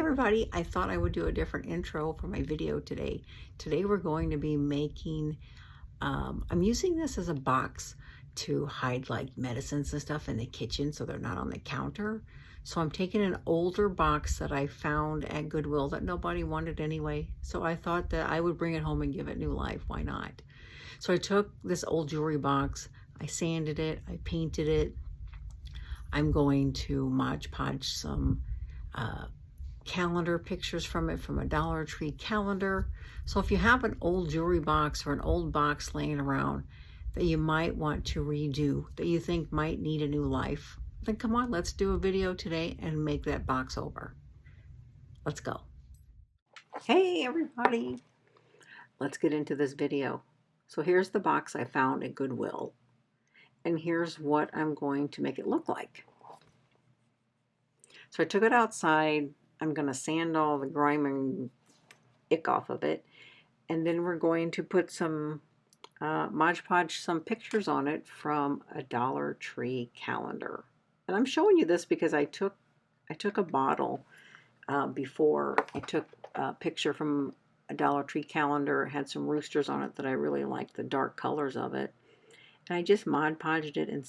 everybody, I thought I would do a different intro for my video today. Today we're going to be making, I'm using this as a box to hide like medicines and stuff in the kitchen so they're not on the counter. So I'm taking an older box that I found at Goodwill that nobody wanted anyway. So I thought that I would bring it home and give it new life. Why not? So I took this old jewelry box, I sanded it, I painted it. I'm going to Mod Podge some calendar pictures from it, from a Dollar Tree calendar. So if you have an old jewelry box or an old box laying around that you might want to redo, that you think might need a new life, then come on, let's do a video today and make that box over. Let's go. Hey everybody, let's get into this video. So here's the box I found at Goodwill, and here's what I'm going to make it look like. So I took it outside. I'm going to sand all the grime and ick off of it, and then we're going to put some Mod Podge some pictures on it from a Dollar Tree calendar. And I'm showing you this because I took a bottle before. I took a picture from a Dollar Tree calendar. It had some roosters on it that I really liked, the dark colors of it. And I just Mod Podged it and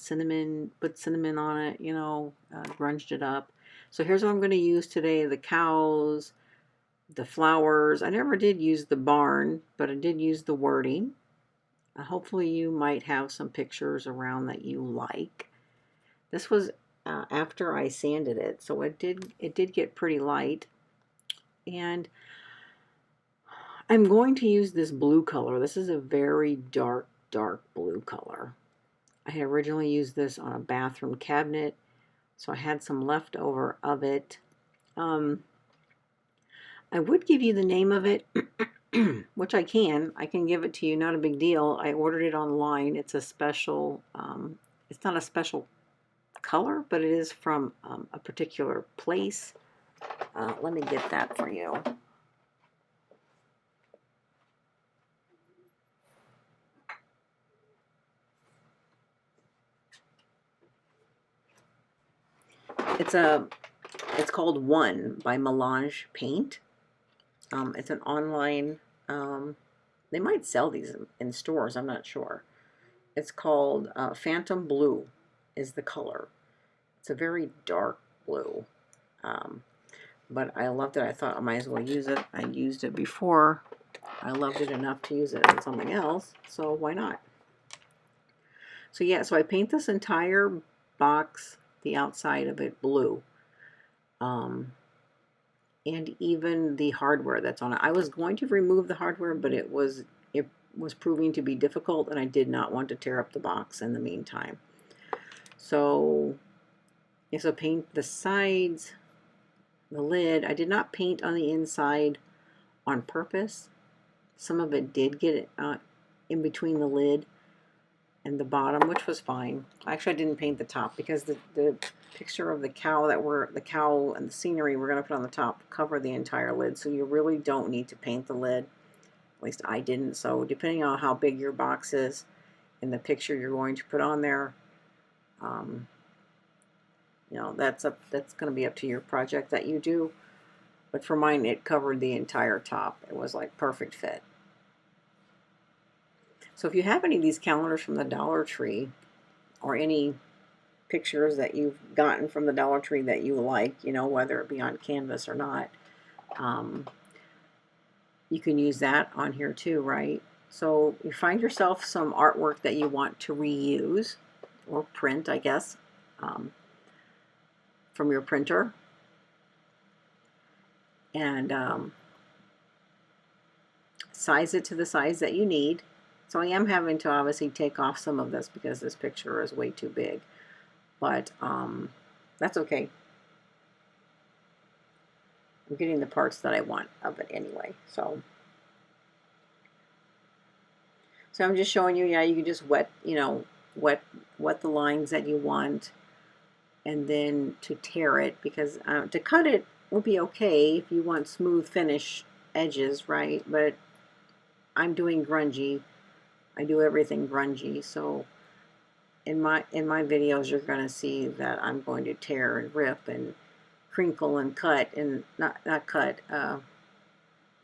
put cinnamon on it, you know, grunged it up. So here's what I'm going to use today: the cows, the flowers. I never did use the barn, but I did use the wording. Hopefully you might have some pictures around that you like. This was after I sanded it, so it did get pretty light. And I'm going to use this blue color. This is a very dark blue color. I had originally used this on a bathroom cabinet, so I had some leftover of it. I would give you the name of it, which I can give it to you, not a big deal. I ordered it online. It's a special, it's not a special color, but it is from a particular place. Let me get that for you. It's called One by Melange Paint. It's an online, they might sell these in stores, I'm not sure. It's called Phantom Blue is the color. It's a very dark blue, but I loved it. I thought I might as well use it. I used it before. I loved it enough to use it on something else, so why not? So yeah, so I paint this entire box, the outside of it, blue. And even the hardware that's on it. I was going to remove the hardware, but it was proving to be difficult, and I did not want to tear up the box in the meantime. So, yeah, so paint the sides, the lid. I did not paint on the inside on purpose. Some of it did get in between the lid and the bottom, which was fine. Actually, I didn't paint the top because the picture of the cow and the scenery we're going to put on the top cover the entire lid, so you really don't need to paint the lid. At least I didn't. So depending on how big your box is and the picture you're going to put on there, you know, that's going to be up to your project that you do. But for mine, it covered the entire top. It was like perfect fit. So if you have any of these calendars from the Dollar Tree, or any pictures that you've gotten from the Dollar Tree that you like, you know, whether it be on canvas or not, you can use that on here too, right? So you find yourself some artwork that you want to reuse or print, I guess, from your printer, and size it to the size that you need. So I am having to obviously take off some of this because this picture is way too big, but that's okay. I'm getting the parts that I want of it anyway. So I'm just showing you, yeah, you can just wet the lines that you want, and then to tear it, because to cut it will be okay if you want smooth finish edges, right? But I'm doing grungy. I do everything grungy, so in my videos you're going to see that I'm going to tear and rip and crinkle and cut, and not cut,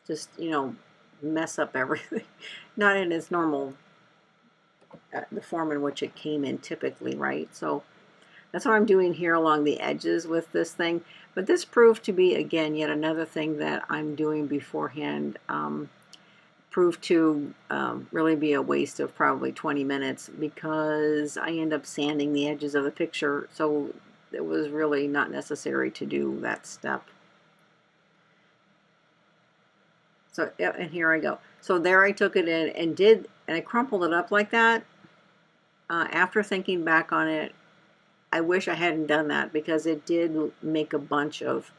just, you know, mess up everything. Not in its normal, the form in which it came in typically, right? So that's what I'm doing here along the edges with this thing. But this proved to be, again, yet another thing that I'm doing beforehand. Proved to really be a waste of probably 20 minutes because I end up sanding the edges of the picture. So it was really not necessary to do that step. So, yeah, and here I go. So there I took it in and I crumpled it up like that. After thinking back on it, I wish I hadn't done that because it did make a bunch of,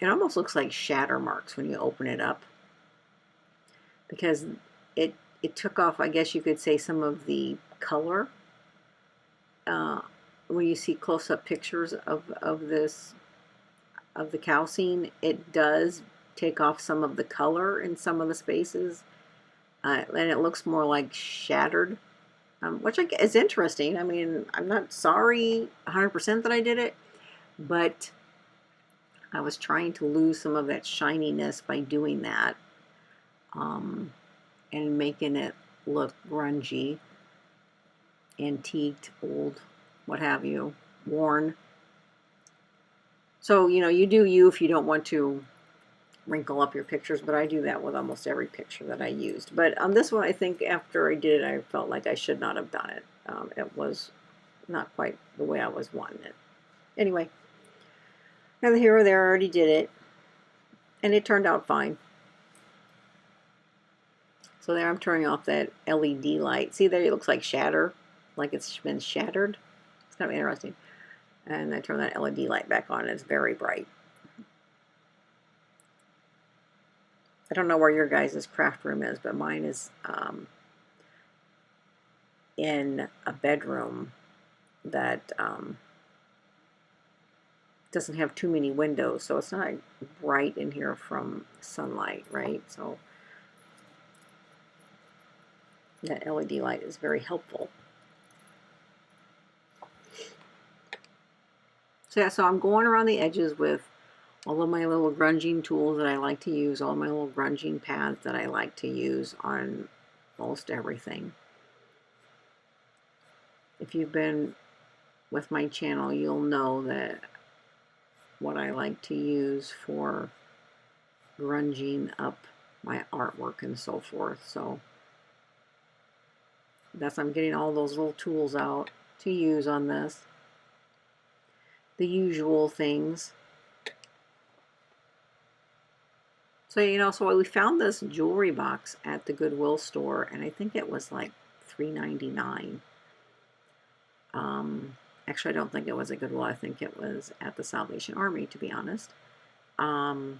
it almost looks like shatter marks when you open it up. Because it took off, I guess you could say, some of the color. When you see close-up pictures of the calcine, it does take off some of the color in some of the spaces, and it looks more like shattered, which is interesting. I mean, I'm not sorry 100% that I did it, but I was trying to lose some of that shininess by doing that, and making it look grungy, antiqued, old, what have you, worn. So, you know, you do you if you don't want to wrinkle up your pictures, but I do that with almost every picture that I used. But on this one, I think after I did it, I felt like I should not have done it. It was not quite the way I was wanting it. Anyway, now here or there, I already did it, and it turned out fine. So there I'm turning off that LED light. See there, it looks like shatter, like it's been shattered. It's kind of interesting. And I turn that LED light back on, and it's very bright. I don't know where your guys' craft room is, but mine is in a bedroom that doesn't have too many windows, so it's not bright in here from sunlight, right? So that LED light is very helpful. So yeah, so I'm going around the edges with all of my little grunging tools that I like to use, all my little grunging pads that I like to use on most everything. If you've been with my channel, you'll know that what I like to use for grunging up my artwork and so forth. So I'm getting all those little tools out to use on this. The usual things. So, you know, so we found this jewelry box at the Goodwill store, and I think it was like $3.99. Actually, I don't think it was at Goodwill. I think it was at the Salvation Army, to be honest. But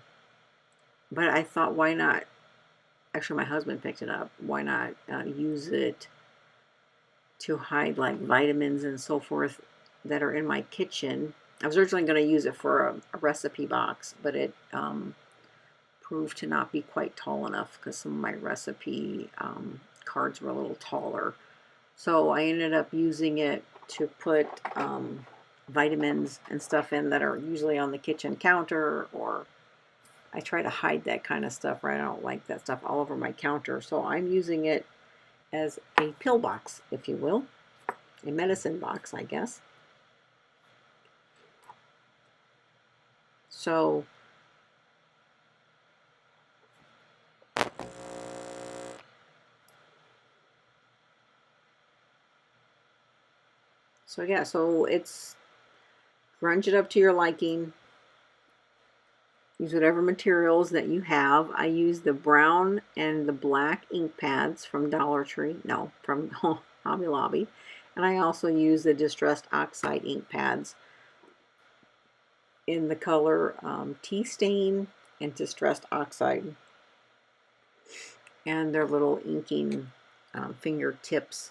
I thought, why not? Actually, my husband picked it up. Why not use it to hide like vitamins and so forth that are in my kitchen? I was originally going to use it for a recipe box, but it proved to not be quite tall enough because some of my recipe cards were a little taller. So I ended up using it to put vitamins and stuff in that are usually on the kitchen counter, or I try to hide that kind of stuff, right? I don't like that stuff all over my counter. So I'm using it as a pill box, if you will, a medicine box, I guess. So yeah, so it's grunge it up to your liking. Use whatever materials that you have. I use the brown and the black ink pads from Dollar Tree, no, from Hobby Lobby. And I also use the Distressed Oxide ink pads in the color Tea Stain and Distressed Oxide. And their little inking fingertips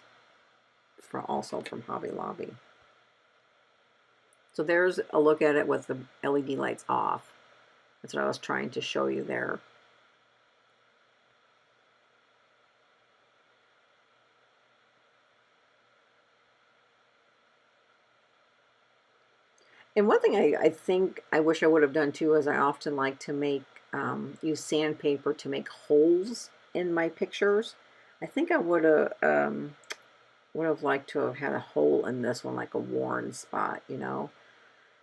also from Hobby Lobby. So there's a look at it with the LED lights off. That's what I was trying to show you there. And one thing I think I wish I would have done too is I often like to make use sandpaper to make holes in my pictures. I think I would have liked to have had a hole in this one, like a worn spot, you know.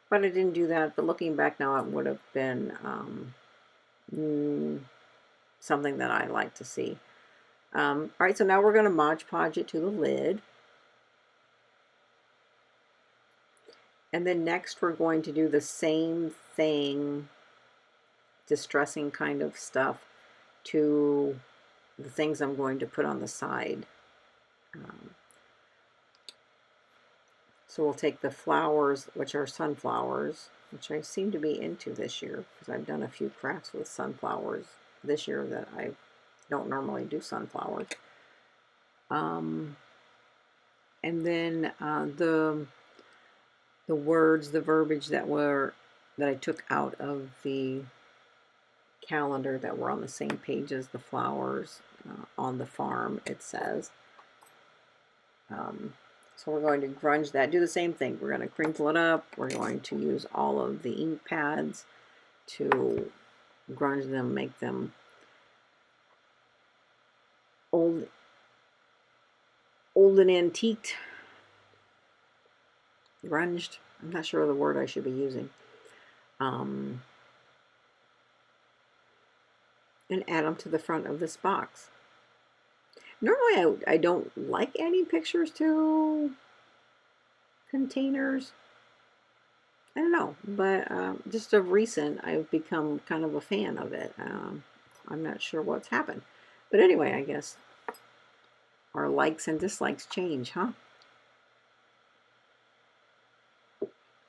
But I didn't do that. But looking back now, it would have been something that I like to see. All right, so now we're going to Mod Podge it to the lid. And then next we're going to do the same thing, distressing kind of stuff, to the things I'm going to put on the side. So we'll take the flowers, which are sunflowers, which I seem to be into this year, because I've done a few crafts with sunflowers this year that I don't normally do sunflowers. And then the words, the verbiage that I took out of the calendar that were on the same page as the flowers on the farm, it says. So we're going to grunge that. Do the same thing. We're going to crinkle it up. We're going to use all of the ink pads to grunge them, make them old and antiqued. Grunged. I'm not sure of the word I should be using. And add them to the front of this box. Normally I don't like adding pictures to containers. I don't know, but just of recent I've become kind of a fan of it. I'm not sure what's happened. But anyway, I guess our likes and dislikes change, huh?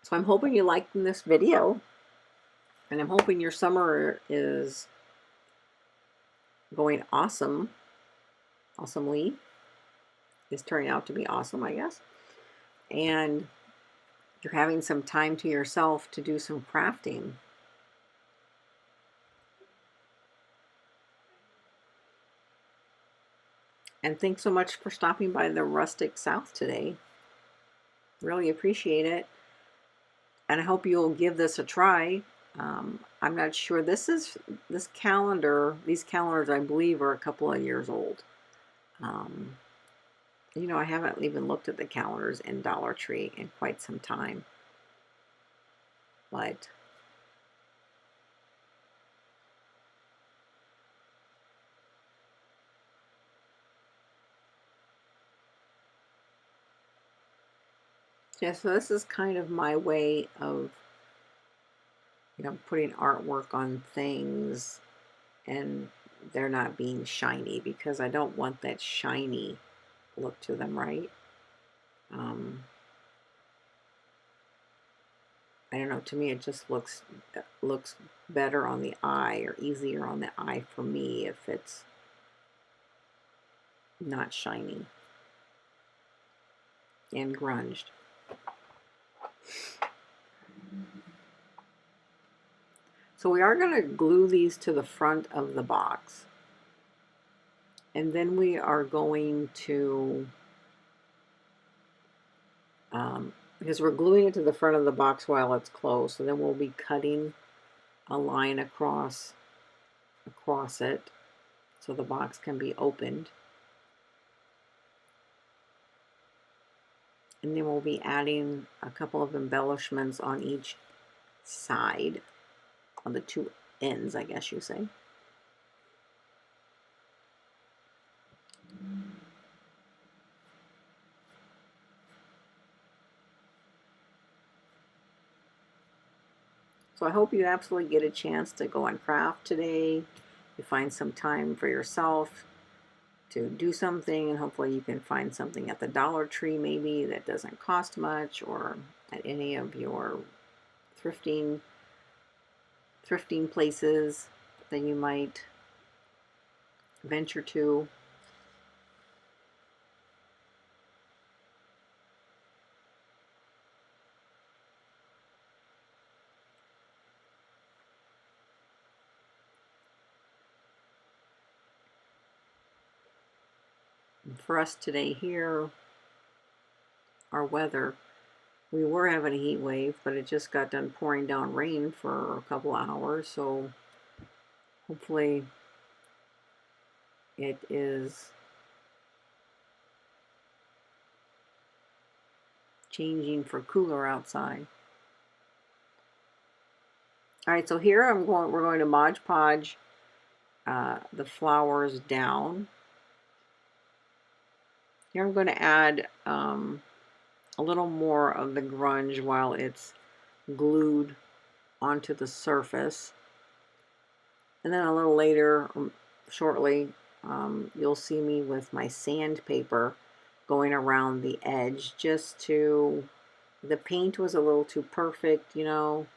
So I'm hoping you liked this video, and I'm hoping your summer is going awesomely. Is turning out to be awesome, I guess. And you're having some time to yourself to do some crafting. And thanks so much for stopping by the Rustic South today. Really appreciate it. And I hope you'll give this a try. I'm not sure. These calendars, I believe, are a couple of years old. You know, I haven't even looked at the calendars in Dollar Tree in quite some time. But yeah, so this is kind of my way of, you know, putting artwork on things and they're not being shiny, because I don't want that shiny look to them, right? I don't know, to me it just looks better on the eye, or easier on the eye for me, if it's not shiny and grunged. So we are going to glue these to the front of the box. And then we are going to, because we're gluing it to the front of the box while it's closed, so then we'll be cutting a line across it so the box can be opened. And then we'll be adding a couple of embellishments on each side, on the two ends, I guess you say. So I hope you absolutely get a chance to go and craft today. You find some time for yourself to do something, and hopefully you can find something at the Dollar Tree maybe that doesn't cost much, or at any of your thrifting places that you might venture to. For us today here, our weather We were having a heat wave, but it just got done pouring down rain for a couple of hours, so hopefully it is changing for cooler outside. All right, so here we're going to Mod Podge the flowers down. Here I'm going to add a little more of the grunge while it's glued onto the surface. And then a little later, shortly, you'll see me with my sandpaper going around the edge just to, the paint was a little too perfect, you know,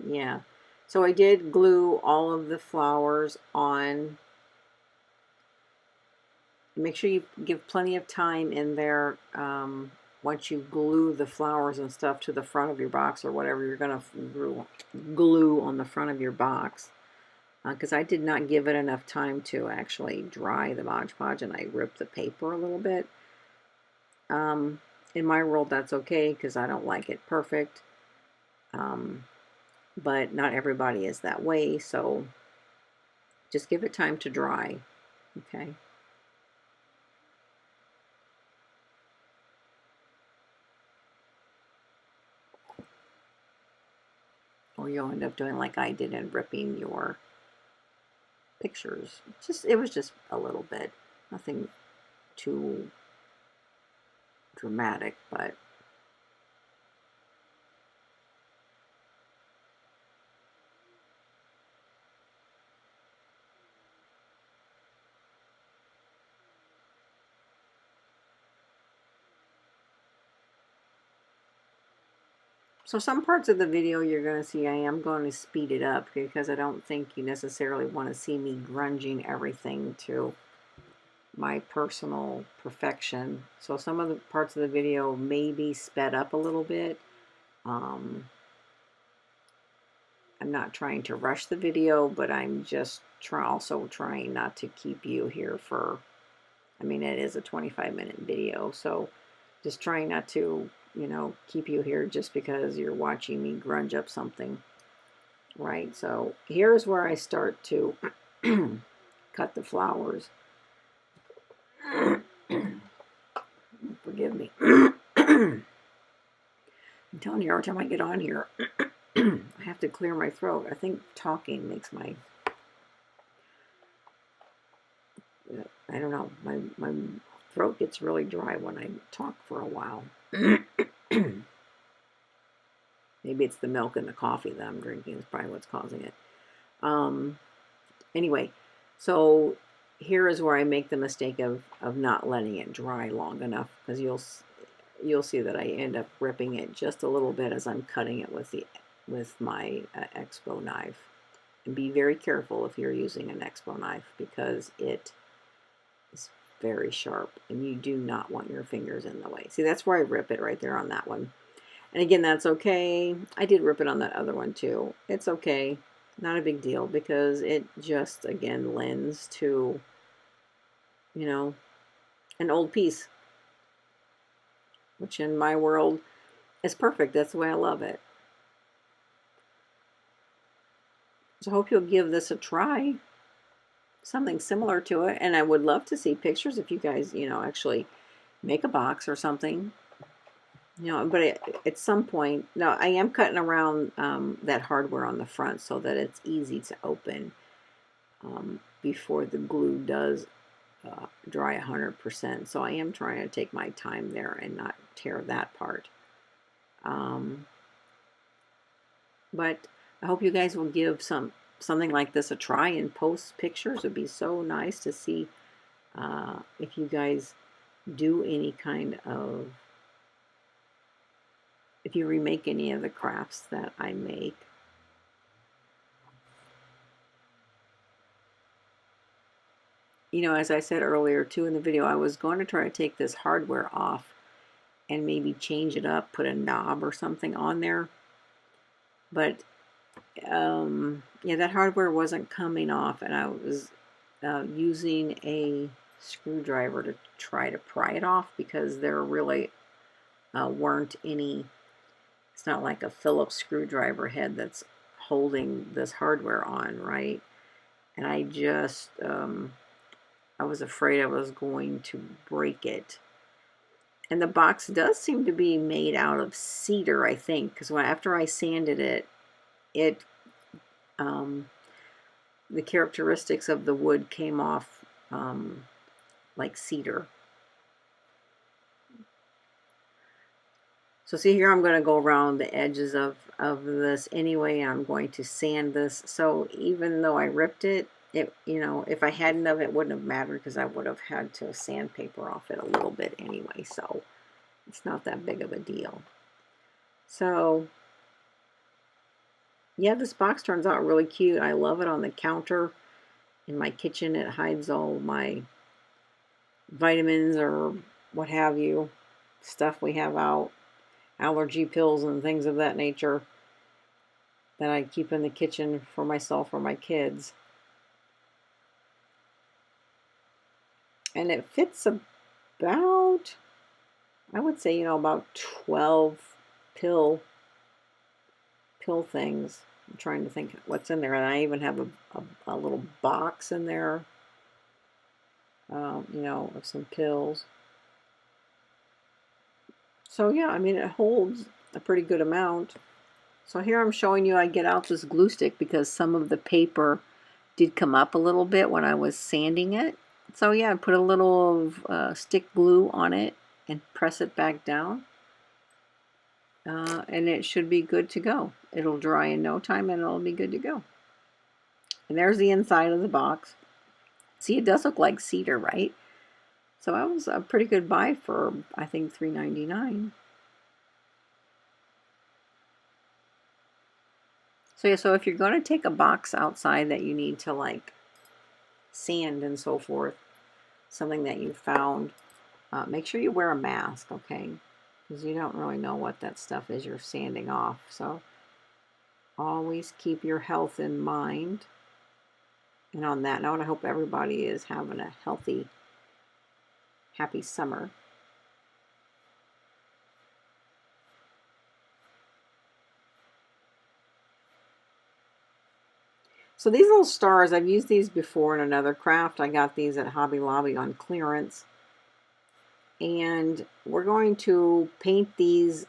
yeah. So I did glue all of the flowers on. Make sure you give plenty of time in there once you glue the flowers and stuff to the front of your box or whatever you're going to glue on the front of your box. Because I did not give it enough time to actually dry the Mod Podge, and I ripped the paper a little bit. In my world, that's okay because I don't like it perfect. But not everybody is that way, so just give it time to dry. Okay. Or you'll end up doing like I did and ripping your pictures. It was just a little bit, nothing too dramatic, but so some parts of the video you're going to see I am going to speed it up because I don't think you necessarily want to see me grunging everything to my personal perfection. So some of the parts of the video may be sped up a little bit. I'm not trying to rush the video, but I'm just also trying not to keep you here for, I mean, it is a 25-minute video, so just trying not to, you know, keep you here just because you're watching me grunge up something. Right, so here's where I start to cut the flowers. Forgive me. I'm telling you, every time I get on here, I have to clear my throat. I think talking makes my, I don't know, my throat gets really dry when I talk for a while. Maybe it's the milk and the coffee that I'm drinking is probably what's causing it. Anyway, so here is where I make the mistake of not letting it dry long enough, because you'll see that I end up ripping it just a little bit as I'm cutting it with my Expo knife. And be very careful if you're using an Expo knife because it is very sharp and you do not want your fingers in the way. See, that's where I rip it right there on that one. And again, that's okay. I did rip it on that other one too. It's okay. Not a big deal because it just, again, lends to, you know, an old piece, which in my world is perfect. That's the way I love it. So I hope you'll give this a try. Something similar to it. And I would love to see pictures if you guys, you know, actually make a box or something. You know, but at some point, now I am cutting around that hardware on the front so that it's easy to open before the glue does dry 100%. So I am trying to take my time there and not tear that part. But I hope you guys will give something like this a try and post pictures. It would be so nice to see if you guys do any kind of, if you remake any of the crafts that I make. You know, as I said earlier too in the video, I was going to try to take this hardware off and maybe change it up, put a knob or something on there. But yeah, that hardware wasn't coming off, and I was using a screwdriver to try to pry it off because there really weren't any It's not like a Phillips screwdriver head that's holding this hardware on, right? And I just, I was afraid I was going to break it. And the box does seem to be made out of cedar, I think, because after I sanded it, the characteristics of the wood came off like cedar. So see here, I'm going to go around the edges of this anyway, and I'm going to sand this. So even though I ripped it, you know, if I hadn't of it, wouldn't have mattered because I would have had to sandpaper off it a little bit anyway. So it's not that big of a deal. So yeah, this box turns out really cute. I love it on the counter in my kitchen. It hides all my vitamins or what have you, stuff we have out, allergy pills and things of that nature that I keep in the kitchen for myself or my kids. And it fits about, I would say, you know, about 12 pill things. I'm trying to think what's in there, and I even have a little box in there, you know, of some pills. So yeah, I mean, it holds a pretty good amount. So here I'm showing you I get out this glue stick because some of the paper did come up a little bit when I was sanding it. So yeah, I put a little stick glue on it and press it back down. And it should be good to go. It'll dry in no time and it'll be good to go. And there's the inside of the box. See, it does look like cedar, right? So that was a pretty good buy for, I think, $3.99. So yeah, so if you're going to take a box outside that you need to like sand and so forth, something that you found, make sure you wear a mask, okay? Because you don't really know what that stuff is you're sanding off. So always keep your health in mind. And on that note, I hope everybody is having a healthy, happy summer. So these little stars, I've used these before in another craft. I got these at Hobby Lobby on clearance. And we're going to paint these.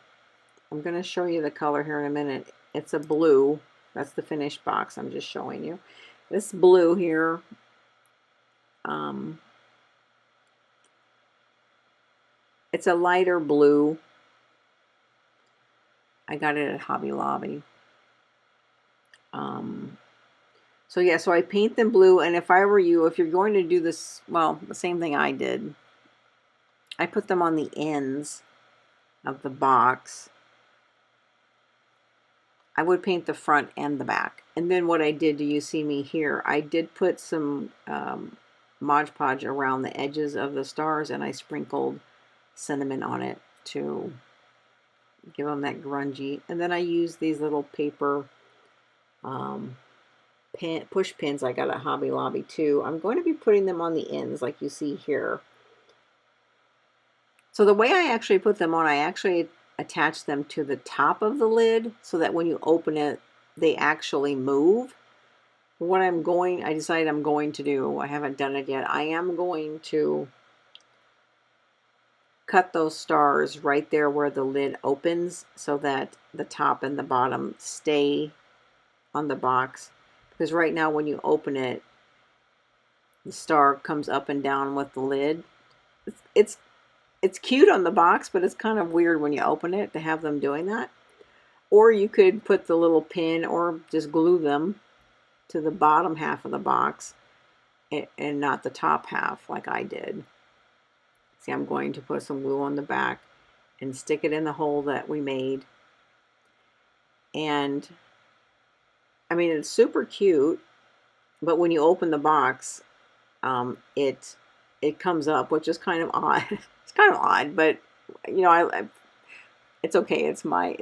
I'm going to show you the color here in a minute. It's a blue. That's the finished box I'm just showing you. This blue here, it's a lighter blue. I got it at Hobby Lobby. So yeah, so I paint them blue, and if I were you, if you're going to do this, well, the same thing I did, I put them on the ends of the box. I would paint the front and the back. And then what I did, do you see me here? I did put some Mod Podge around the edges of the stars, and I sprinkled cinnamon on it to give them that grungy. And then I used these little paper push pins I got at Hobby Lobby too. I'm going to be putting them on the ends like you see here. So the way I actually put them on, I actually attach them to the top of the lid so that when you open it, they actually move. What I decided I'm going to do, I haven't done it yet, I am going to cut those stars right there where the lid opens so that the top and the bottom stay on the box. Because right now when you open it, the star comes up and down with the lid. It's cute on the box, but it's kind of weird when you open it to have them doing that. Or you could put the little pin or just glue them to the bottom half of the box and not the top half like I did. See, I'm going to put some glue on the back and stick it in the hole that we made. And I mean, it's super cute, but when you open the box, it comes up, which is kind of odd. It's kind of odd, but you know, it's okay. It's my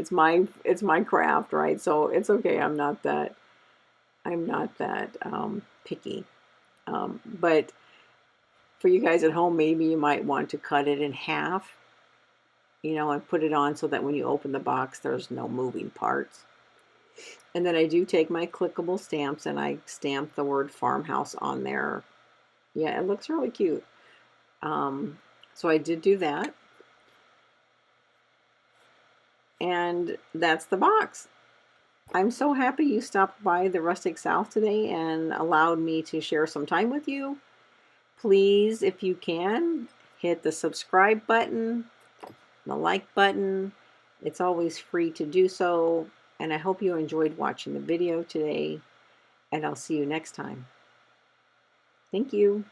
craft, right? So it's okay. I'm not that picky. But for you guys at home, maybe you might want to cut it in half you know, and put it on so that when you open the box, there's no moving parts. And then I do take my clickable stamps and I stamp the word farmhouse on there. Yeah, it looks really cute. So I did do that. And that's the box. I'm so happy you stopped by the Rustic South today and allowed me to share some time with you. Please, if you can, hit the subscribe button, the like button. It's always free to do so. And I hope you enjoyed watching the video today. And I'll see you next time. Thank you.